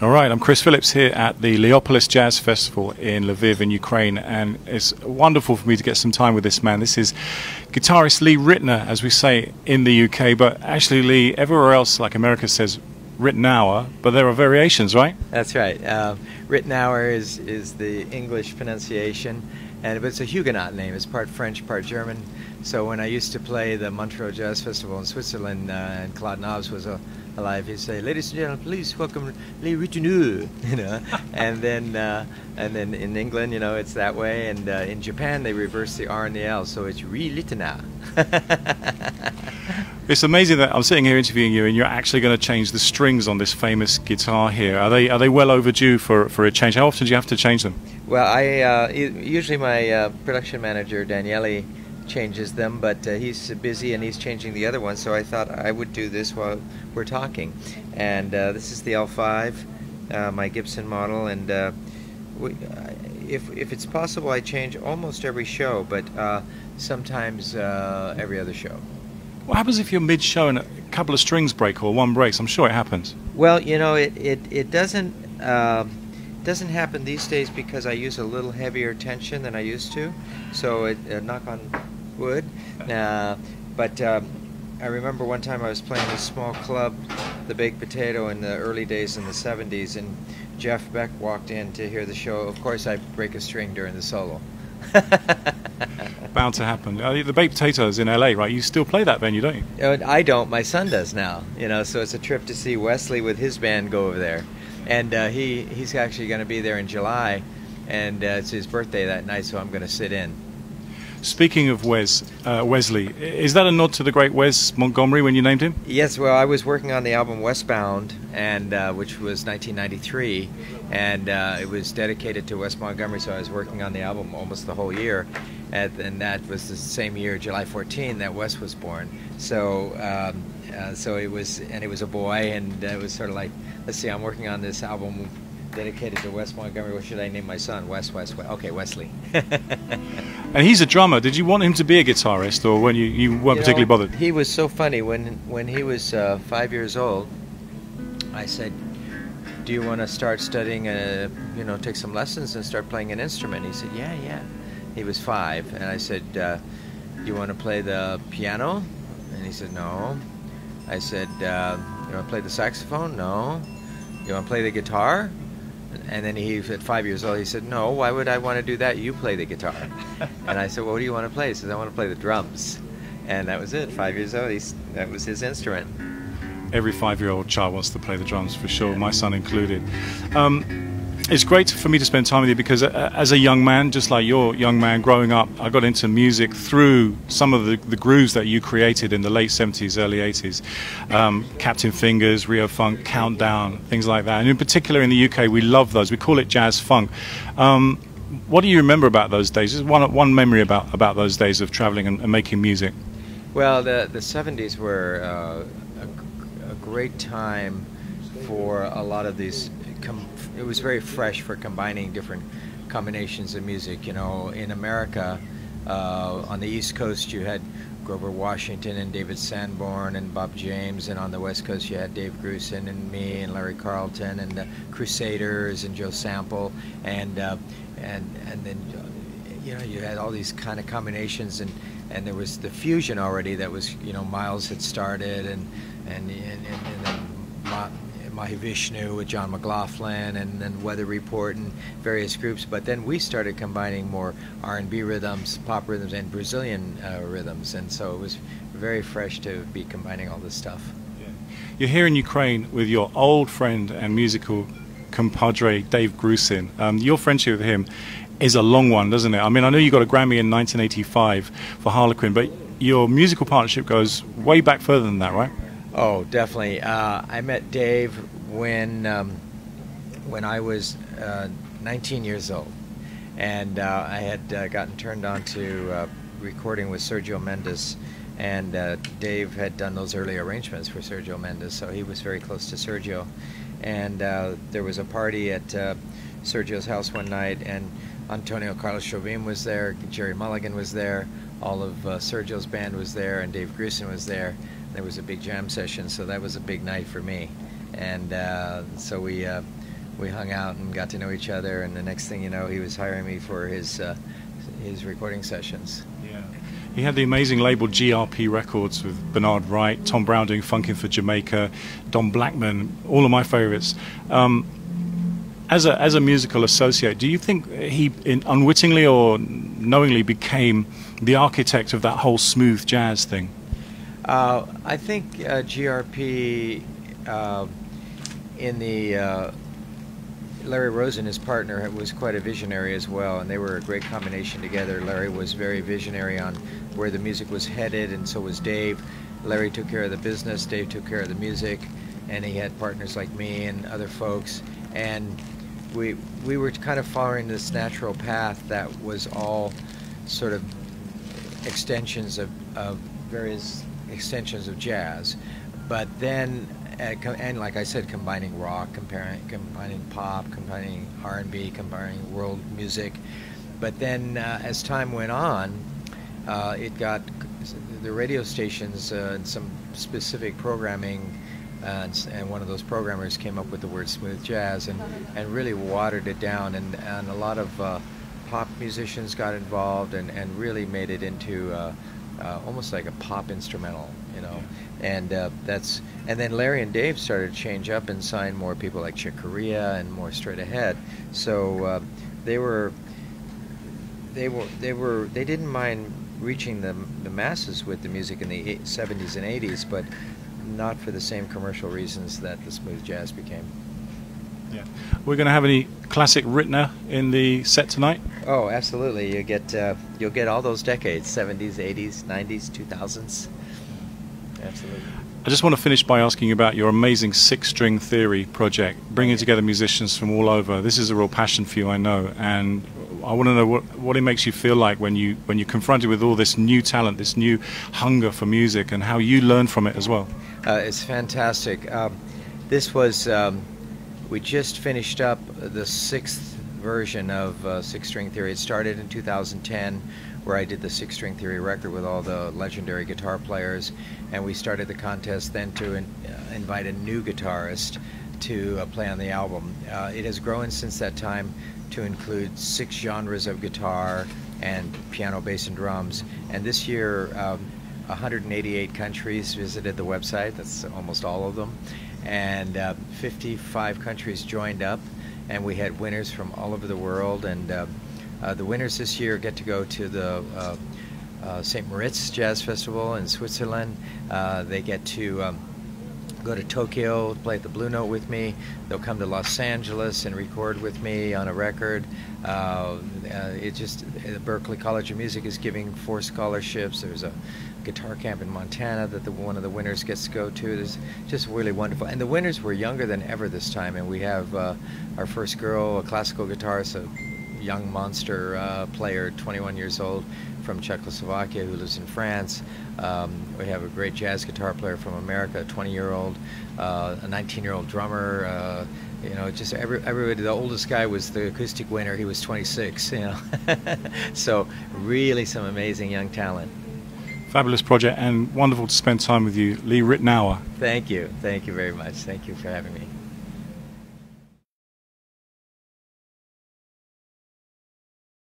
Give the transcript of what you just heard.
All right, I'm Chris Phillips here at the Leopolis Jazz Festival in Lviv in Ukraine, and it's wonderful for me to get some time with this man. This is guitarist Lee Ritenour, as we say in the UK, but actually, Lee, everywhere else, like America, says Ritenour, but there are variations, right? That's right. Ritenour is the English pronunciation, but it's a Huguenot name. It's part French, part German. So when I used to play the Montreux Jazz Festival in Switzerland, and Claude Nobs was alive, he'd say, "Ladies and gentlemen, please welcome Lee Ritenour," you know. and then in England, you know, it's that way, and in Japan they reverse the R and the L, so it's Ritenour. It's amazing that I'm sitting here interviewing you, and you're actually going to change the strings on this famous guitar here. Are they well overdue for a change? How often do you have to change them? Well, usually my production manager Daniele changes them, but he's busy and he's changing the other one, so I thought I would do this while we're talking. And this is the L5, my Gibson model, and if it's possible, I change almost every show, but sometimes every other show. What happens if you're mid-show and a couple of strings break or one breaks? I'm sure it happens. Well, you know, it doesn't happen these days because I use a little heavier tension than I used to, so knock on wood. But I remember one time I was playing this small club, the Baked Potato, in the early days in the 70s, and Jeff Beck walked in to hear the show. Of course, I break a string during the solo. Bound to happen. The Baked Potatoes in LA, right? You still play that venue, don't you? I don't. My son does now. You know, so it's a trip to see Wesley with his band go over there, and he's actually going to be there in July, and it's his birthday that night, so I'm going to sit in. Speaking of Wesley, is that a nod to the great Wes Montgomery when you named him? Yes, well, I was working on the album Westbound, and which was 1993, and it was dedicated to Wes Montgomery, so I was working on the album almost the whole year, and that was the same year, July 14, that Wes was born. So it was a boy, and it was sort of like, let's see, I'm working on this album dedicated to Wes Montgomery. What should I name my son? Wes. Okay, Wesley. And he's a drummer. Did you want him to be a guitarist, or when you weren't particularly bothered? He was so funny. When he was 5 years old, I said, "Do you want to start studying? Take some lessons and start playing an instrument?" He said, "Yeah." He was 5, and I said, "Do you want to play the piano?" And he said, "No." I said, "You want to play the saxophone?" "No." "You want to play the guitar?" And then he, at 5 years old, he said, "No, why would I want to do that? You play the guitar." And I said, "Well, what do you want to play?" He said, "I want to play the drums." And that was it. 5 years old, that was his instrument. Every 5-year-old child wants to play the drums, for sure, my son included. It's great for me to spend time with you because as a young man, just like your young man growing up, I got into music through some of the grooves that you created in the late 70s, early 80s. Captain Fingers, Rio Funk, Countdown, things like that. And in particular in the UK, we love those. We call it jazz funk. What do you remember about those days? Just one memory about those days of traveling and making music. Well, the 70s were a great time for a lot of these. It was very fresh for combining different combinations of music. You know, in America, on the East Coast, you had Grover Washington and David Sanborn and Bob James, and on the West Coast, you had Dave Grusin and me and Larry Carlton and the Crusaders and Joe Sample, and then you had all these kind of combinations, and there was the fusion already that was, Miles had started, and then Mahi Vishnu with John McLaughlin, and then Weather Report and various groups. But then we started combining more R&B rhythms, pop rhythms, and Brazilian rhythms, and so it was very fresh to be combining all this stuff. Yeah. You're here in Ukraine with your old friend and musical compadre Dave Grusin. Your friendship with him is a long one, doesn't it? I mean, I know you got a Grammy in 1985 for Harlequin, but your musical partnership goes way back further than that, right? Oh, definitely. I met Dave when I was 19 years old, and I had gotten turned on to recording with Sergio Mendes, and Dave had done those early arrangements for Sergio Mendes, so he was very close to Sergio. And there was a party at Sergio's house one night, and Antonio Carlos Jobim was there, Jerry Mulligan was there, all of Sergio's band was there, and Dave Grusin was there. There was a big jam session, so that was a big night for me. And so we we hung out and got to know each other, and the next thing you know, he was hiring me for his recording sessions. Yeah. He had the amazing label GRP Records with Bernard Wright, Tom Brown doing Funkin' for Jamaica, Don Blackman, all of my favorites. As a musical associate, do you think he unwittingly or knowingly became the architect of that whole smooth jazz thing? I think GRP in the Larry Rosen, his partner, was quite a visionary as well, and they were a great combination together. Larry was very visionary on where the music was headed, and so was Dave. Larry took care of the business, Dave took care of the music, and he had partners like me and other folks, and we were kind of following this natural path that was all sort of extensions of various extensions of jazz, but then and like I said, combining rock, combining pop, combining R&B, combining world music. But then as time went on, it got the radio stations and some specific programming, and one of those programmers came up with the word smooth jazz and really watered it down, and a lot of pop musicians got involved and really made it into almost like a pop instrumental, you know. And and then Larry and Dave started to change up and sign more people like Chick Corea and more straight ahead. So they didn't mind reaching the masses with the music in the 70s and 80s, but not for the same commercial reasons that the smooth jazz became. Yeah. We're going to have any classic Ritenour in the set tonight? Oh, absolutely. You'll get all those decades: 70s, 80s, 90s, 2000s. Absolutely. I just want to finish by asking you about your amazing six-string theory project, bringing together musicians from all over. This is a real passion for you, I know, and I want to know what it makes you feel like when you're confronted with all this new talent, this new hunger for music, and how you learn from it as well. It's fantastic. This was we just finished up the sixth version of six-string theory. It started in 2010, where I did the six-string theory record with all the legendary guitar players, and we started the contest then to invite a new guitarist to play on the album. It has grown since that time to include 6 genres of guitar and piano, bass, and drums. And this year, 188 countries visited the website. That's almost all of them. And 55 countries joined up, and we had winners from all over the world. And the winners this year get to go to the St. Moritz Jazz Festival in Switzerland. They get to go to Tokyo, play at the Blue Note with me. They'll come to Los Angeles and record with me on a record. Berklee College of Music is giving 4 scholarships. There's a guitar camp in Montana that one of the winners gets to go to. It's just really wonderful. And the winners were younger than ever this time. And we have our first girl, a classical guitarist, a young monster player, 21 years old, from Czechoslovakia, who lives in France. We have a great jazz guitar player from America, a 20-year-old, a 19-year-old drummer. You know, just everybody. The oldest guy was the acoustic winner. He was 26. You know, so really some amazing young talent. Fabulous project, and wonderful to spend time with you, Lee Ritenour. Thank you very much. Thank you for having me.